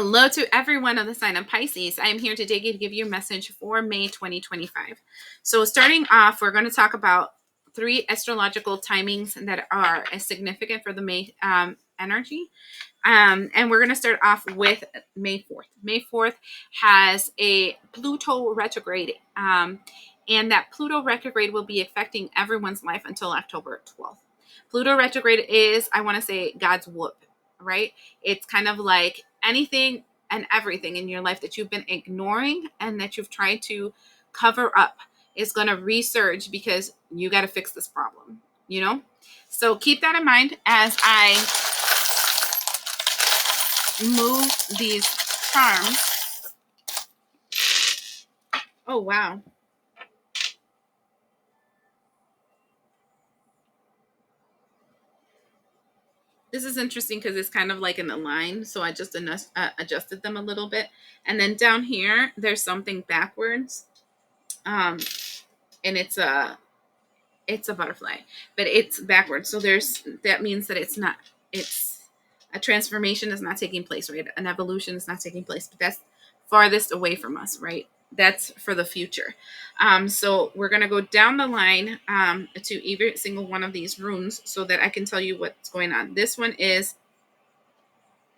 Hello to everyone of the sign of Pisces. I am here today to give you a message for May 2025. So starting off, we're going to talk about 3 astrological timings that are significant for the May energy. And we're going to start off with May 4th. May 4th has a Pluto retrograde. And that Pluto retrograde will be affecting everyone's life until October 12th. Pluto retrograde is, I want to say, God's whoop, right? It's kind of like anything and everything in your life that you've been ignoring and that you've tried to cover up is going to resurge because you got to fix this problem, you know? So keep that in mind as I move these charms. Oh, wow. This is interesting because it's kind of like in a line. So I just adjusted them a little bit. And then down here, there's something backwards. And it's a butterfly, but it's backwards. So that means that it's a transformation is not taking place, right? An evolution is not taking place, but that's farthest away from us, right? That's for the future. So we're going to go down the line to every single one of these runes so that I can tell you what's going on. This one is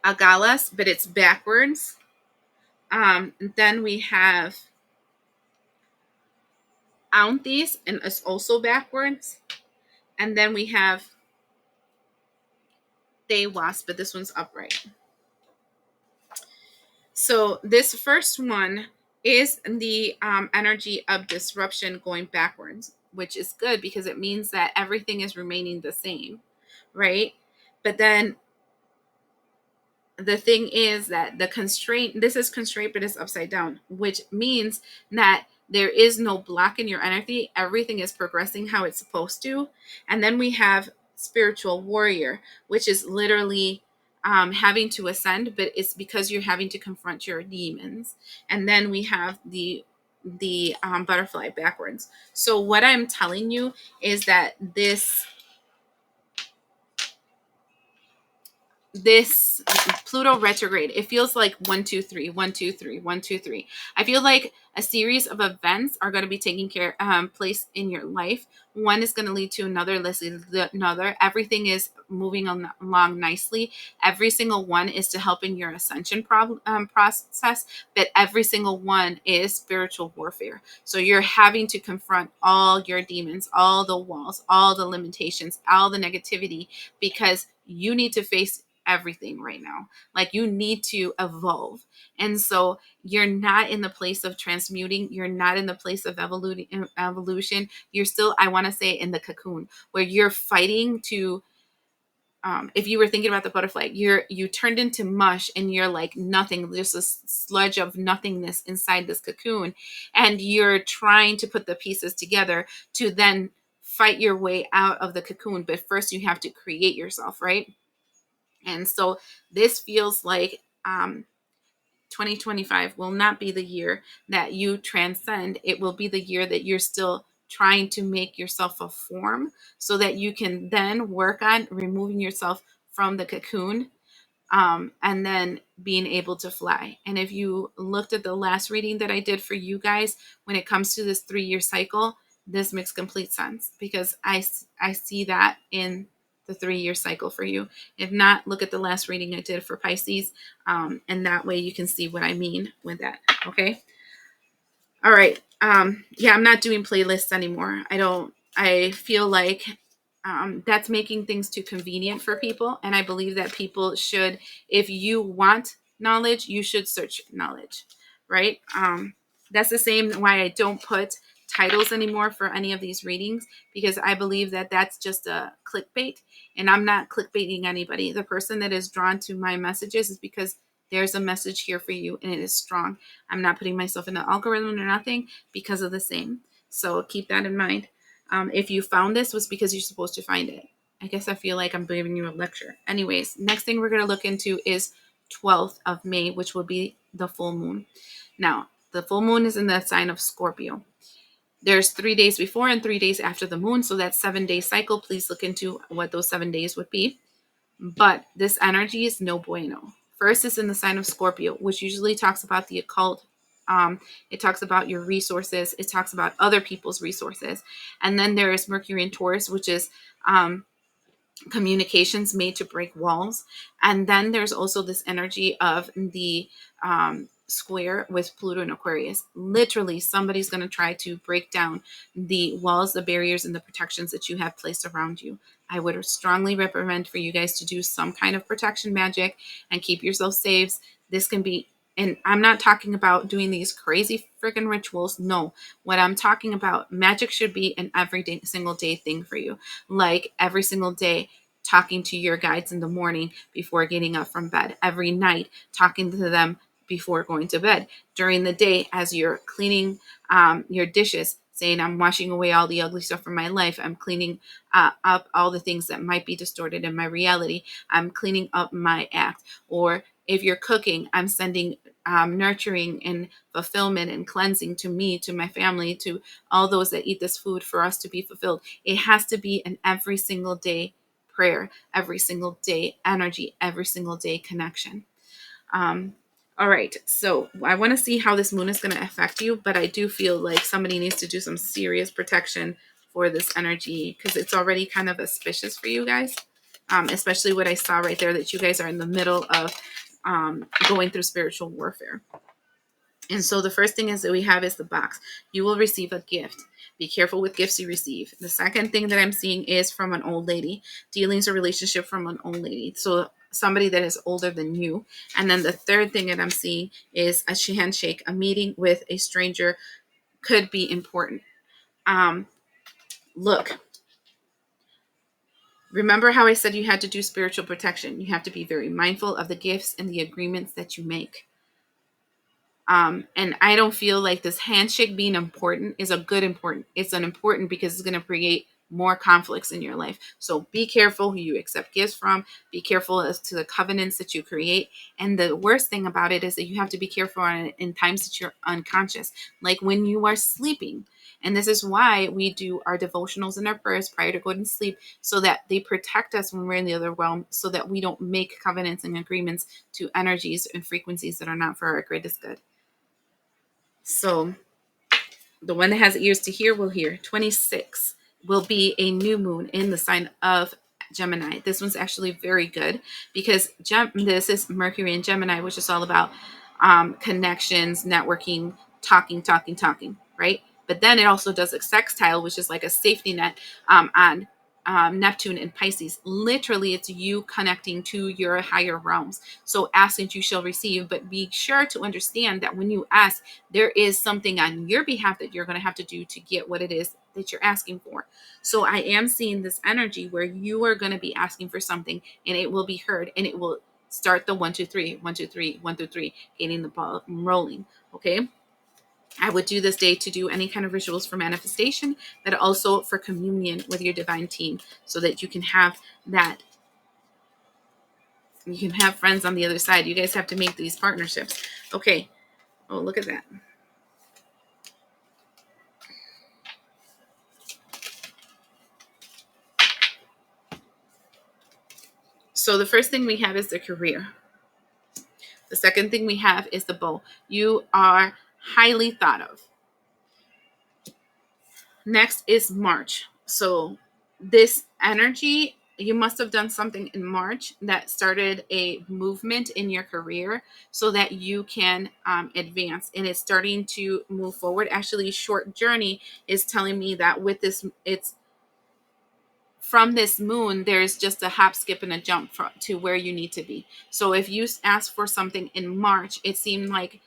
Agalas, but it's backwards. Then we have Aunties, and it's also backwards. And then we have Day Wasp, but this one's upright. So this first one is the energy of disruption going backwards, which is good because it means that everything is remaining the same, right? But then the thing is that this is constraint, but it's upside down, which means that there is no block in your energy. Everything is progressing how it's supposed to. And then we have spiritual warrior, which is literally having to ascend, but it's because you're having to confront your demons. And then we have the butterfly backwards. So what I'm telling you is that this Pluto retrograde, it feels like 1, 2, 3, 1, 2, 3, 1, 2, 3. I feel like a series of events are going to be taking place in your life. One is going to lead to another, another. Everything is moving along nicely. Every single one is to help in your ascension process, but every single one is spiritual warfare. So you're having to confront all your demons, all the walls, all the limitations, all the negativity, because you need to face everything right now. Like, you need to evolve. And so you're not in the place of transmuting. You're not in the place of evolution. You're still, I want to say, in the cocoon where you're fighting to, if you were thinking about the butterfly, you turned into mush and you're like nothing, just a sludge of nothingness inside this cocoon. And you're trying to put the pieces together to then fight your way out of the cocoon. But first you have to create yourself, right? And so this feels like 2025 will not be the year that you transcend. It will be the year that you're still trying to make yourself a form so that you can then work on removing yourself from the cocoon, and then being able to fly. And if you looked at the last reading that I did for you guys, when it comes to this 3-year cycle, this makes complete sense because I see that in the 3-year cycle for you. If not, look at the last reading I did for Pisces, and that way you can see what I mean with that. Okay. All right. Yeah, I'm not doing playlists anymore. I feel like that's making things too convenient for people. And I believe that people should, if you want knowledge, you should search knowledge, right? That's the same why I don't put titles anymore for any of these readings, because I believe that that's just a clickbait, and I'm not clickbaiting anybody. The person that is drawn to my messages is because there's a message here for you and it is strong. I'm not putting myself in the algorithm or nothing because of the same. So keep that in mind. If you found this, was because you're supposed to find it. I guess I feel like I'm giving you a lecture. Anyways, next thing we're going to look into is 12th of May, which will be the full moon. Now, the full moon is in the sign of Scorpio. There's 3 days before and 3 days after the moon. So that's 7-day cycle. Please look into what those 7 days would be. But this energy is no bueno First is in the sign of Scorpio, which usually talks about the occult. It talks about your resources. It talks about other people's resources. And then there is Mercury in Taurus, which is communications made to break walls. And then there's also this energy of the square with Pluto and Aquarius. Literally, somebody's going to try to break down the walls, the barriers, and the protections that you have placed around you. I would strongly recommend for you guys to do some kind of protection magic and keep yourself safe. This can be, and I'm not talking about doing these crazy freaking rituals. No, what I'm talking about, magic should be an every day, single day thing for you. Like every single day, talking to your guides in the morning before getting up from bed. Every night, talking to them before going to bed. During the day, as you're cleaning your dishes, saying, I'm washing away all the ugly stuff from my life. I'm cleaning up all the things that might be distorted in my reality. I'm cleaning up my act. Or if you're cooking, I'm sending nurturing and fulfillment and cleansing to me, to my family, to all those that eat this food, for us to be fulfilled. It has to be an every single day prayer, every single day energy, every single day connection. All right, so I want to see how this moon is going to affect you, but I do feel like somebody needs to do some serious protection for this energy because it's already kind of auspicious for you guys, especially what I saw right there, that you guys are in the middle of going through spiritual warfare. And so the first thing is that we have is the box. You will receive a gift. Be careful with gifts you receive. The second thing that I'm seeing is from an old lady. Dealings or relationship from an old lady. So somebody that is older than you. And then the third thing that I'm seeing is a handshake. A meeting with a stranger could be important. Look, remember how I said you had to do spiritual protection. You have to be very mindful of the gifts and the agreements that you make. And I don't feel like this handshake being important is a good important. It's an important because it's going to create more conflicts in your life. So be careful who you accept gifts from. Be careful as to the covenants that you create. And the worst thing about it is that you have to be careful in times that you're unconscious, like when you are sleeping. And this is why we do our devotionals and our prayers prior to going to sleep, so that they protect us when we're in the other realm, so that we don't make covenants and agreements to energies and frequencies that are not for our greatest good. So the one that has ears to hear will hear. 26 will be a new moon in the sign of Gemini. This one's actually very good because this is Mercury in Gemini, which is all about connections, networking, talking, right? But then it also does a sextile, which is like a safety net on Neptune and Pisces. Literally, it's you connecting to your higher realms. So ask and you shall receive, but be sure to understand that when you ask, there is something on your behalf that you're going to have to do to get what it is that you're asking for. So I am seeing this energy where you are going to be asking for something and it will be heard, and it will start the 1, 2, 3, 1, 2, 3, 1 through 3, getting the ball rolling. Okay. I would do this day to do any kind of rituals for manifestation, but also for communion with your divine team, so that you can have that. You can have friends on the other side. You guys have to make these partnerships. Okay. Oh, look at that. So the first thing we have is the career. The second thing we have is the bow. You are highly thought of. Next is March. So this energy, you must have done something in March that started a movement in your career so that you can advance, and it's starting to move forward. Actually, Short Journey is telling me that with this, it's from this moon, there's just a hop, skip, and a jump to where you need to be. So if you ask for something in March, it seemed like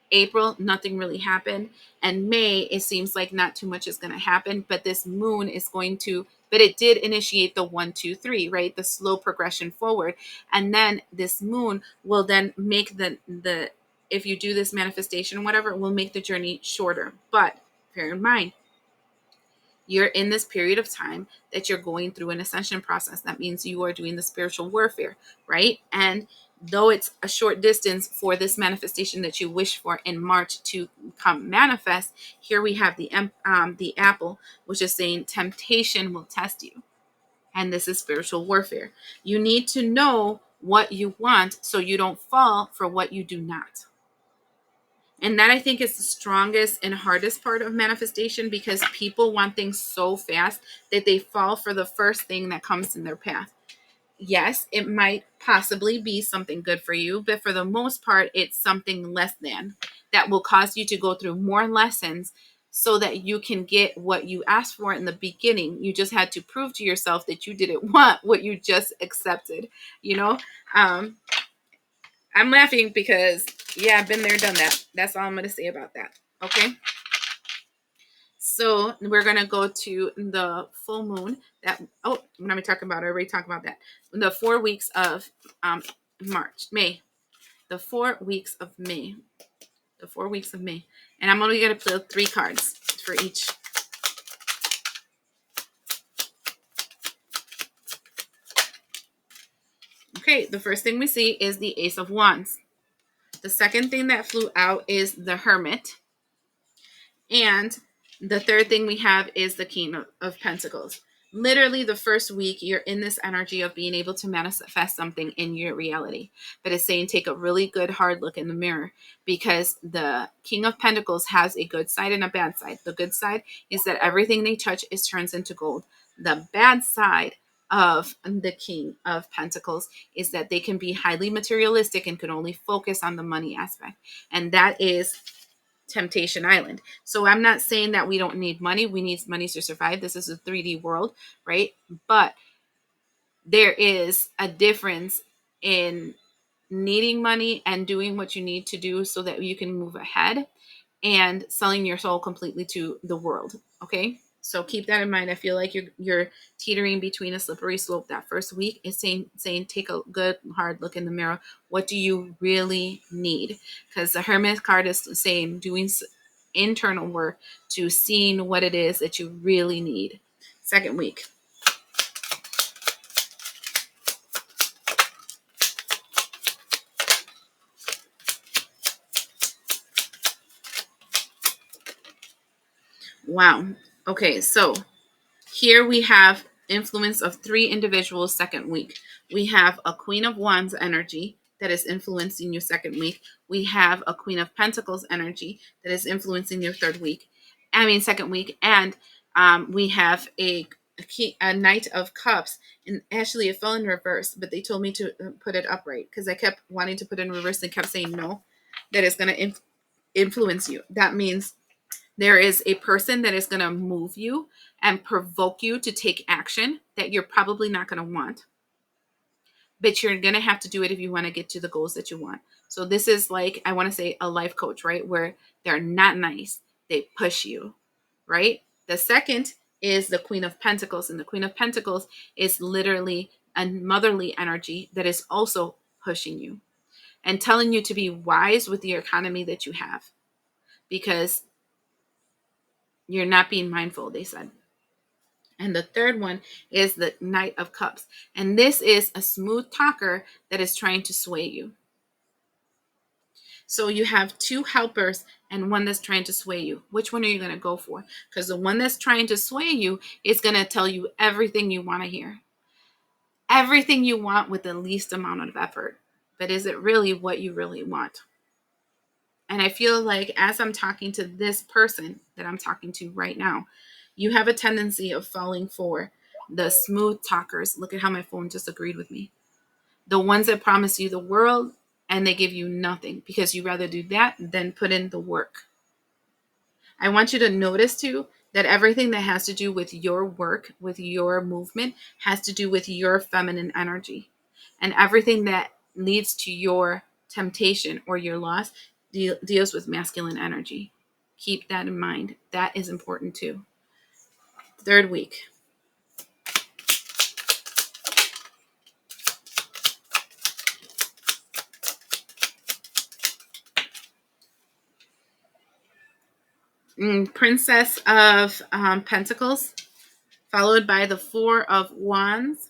April, nothing really happened. And May, it seems like not too much is going to happen. But this moon is going to, but it did initiate the 1, 2, 3, right? The slow progression forward. And then this moon will then make the if you do this manifestation, whatever, it will make the journey shorter. But bear in mind, you're in this period of time that you're going through an ascension process. That means you are doing the spiritual warfare, right? And though it's a short distance for this manifestation that you wish for in March to come manifest, here we have the apple, which is saying temptation will test you. And this is spiritual warfare. You need to know what you want so you don't fall for what you do not. And that, I think, is the strongest and hardest part of manifestation, because people want things so fast that they fall for the first thing that comes in their path. Yes, it might possibly be something good for you, but for the most part, it's something less than that will cause you to go through more lessons so that you can get what you asked for in the beginning. You just had to prove to yourself that you didn't want what you just accepted, you know? I'm laughing because, yeah, I've been there, done that. That's all I'm going to say about that. Okay. So we're going to go to the full moon that, oh, what am I talking about? I already talked about that. The 4 weeks of May. The 4 weeks of May. The 4 weeks of May. And I'm only going to play 3 cards for each. Okay, the first thing we see is the Ace of Wands. The second thing that flew out is the Hermit. And the third thing we have is the King of Pentacles. Literally, the first week, you're in this energy of being able to manifest something in your reality. But it's saying take a really good, hard look in the mirror, because the King of Pentacles has a good side and a bad side. The good side is that everything they touch turns into gold. The bad side of the King of Pentacles is that they can be highly materialistic and can only focus on the money aspect. And that is Temptation Island. So I'm not saying that we don't need money. We need money to survive. This is a 3D world, right? But there is a difference in needing money and doing what you need to do so that you can move ahead, and selling your soul completely to the world. Okay. So keep that in mind. I feel like you're teetering between a slippery slope. That first week is saying take a good hard look in the mirror. What do you really need? Because the Hermit card is saying doing internal work to seeing what it is that you really need. Second week. Wow. Okay, so here we have influence of 3 individuals second week. We have a Queen of Wands energy that is influencing your second week. We have a Queen of Pentacles energy that is influencing your second week. And we have a Knight of Cups. And actually, it fell in reverse, but they told me to put it upright because I kept wanting to put it in reverse and kept saying no, that is going to influence you. That means there is a person that is going to move you and provoke you to take action that you're probably not going to want. But you're going to have to do it if you want to get to the goals that you want. So this is like, I want to say a life coach, right? Where they're not nice. They push you, right? The second is the Queen of Pentacles. And the Queen of Pentacles is literally a motherly energy that is also pushing you and telling you to be wise with the economy that you have, because you're not being mindful, they said. And the third one is the Knight of Cups. And this is a smooth talker that is trying to sway you. So you have 2 helpers and one that's trying to sway you. Which one are you going to go for? Because the one that's trying to sway you is going to tell you everything you want to hear. Everything you want with the least amount of effort. But is it really what you really want? And I feel like as I'm talking to this person that I'm talking to right now, you have a tendency of falling for the smooth talkers. Look at how my phone just agreed with me. The ones that promise you the world and they give you nothing, because you rather do that than put in the work. I want you to notice too that everything that has to do with your work, with your movement, has to do with your feminine energy. And everything that leads to your temptation or your loss deals with masculine energy. Keep that in mind. That is important too. Third week. Princess of Pentacles, followed by the 4 of Wands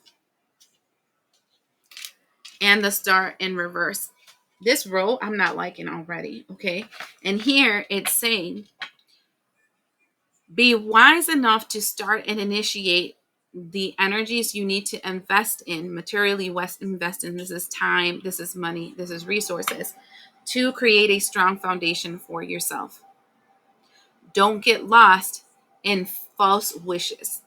and the Star in reverse. This row I'm not liking already, okay? And here it's saying, be wise enough to start and initiate the energies you need to invest in, materially invest in, this is time, this is money, this is resources, to create a strong foundation for yourself. Don't get lost in false wishes,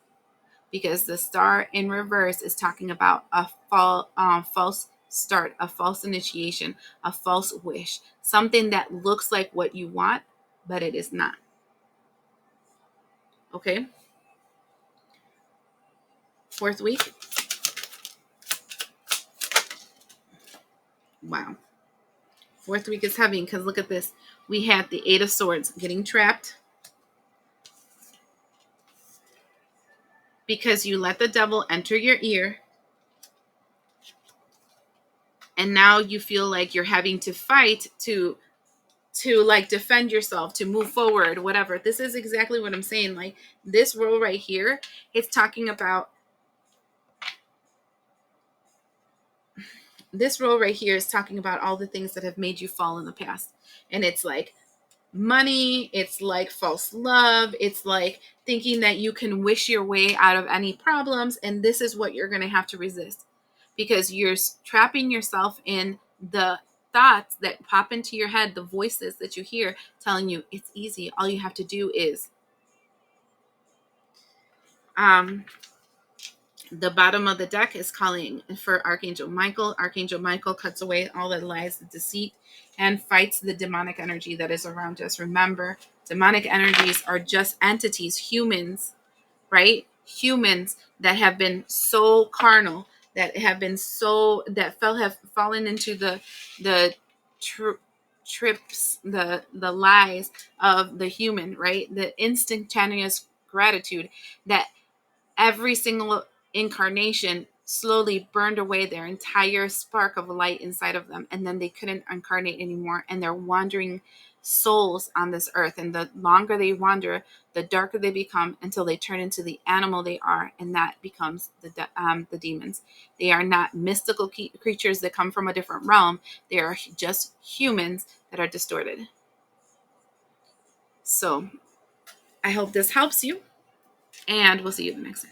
because the star in reverse is talking about a false start, a false initiation, a false wish, something that looks like what you want, but it is not. Okay? Fourth week. Wow. Fourth week is heavy because look at this. We have the Eight of Swords, getting trapped because you let the devil enter your ear. And now you feel like you're having to fight to like defend yourself, to move forward, whatever. This is exactly what I'm saying. Like this role right here, it's talking about, this role right here is talking about all the things that have made you fall in the past. And it's like money, it's like false love, it's like thinking that you can wish your way out of any problems. And this is what you're going to have to resist, because you're trapping yourself in the thoughts that pop into your head, the voices that you hear telling you it's easy. All you have to do is the bottom of the deck is calling for Archangel Michael. Archangel Michael cuts away all the lies, the deceit, and fights the demonic energy that is around us. Remember, demonic energies are just entities, humans, right? Humans that have been so carnal, that have been so, that have fallen into the trips, the lies of the human, right? The instantaneous gratitude that every single incarnation slowly burned away their entire spark of light inside of them, and then they couldn't incarnate anymore, and they're wandering souls on this earth. And the longer they wander, the darker they become, until they turn into the animal they are, and that becomes the demons. They are not mystical creatures that come from a different realm. They are just humans that are distorted. So I hope this helps you, and we'll see you the next time.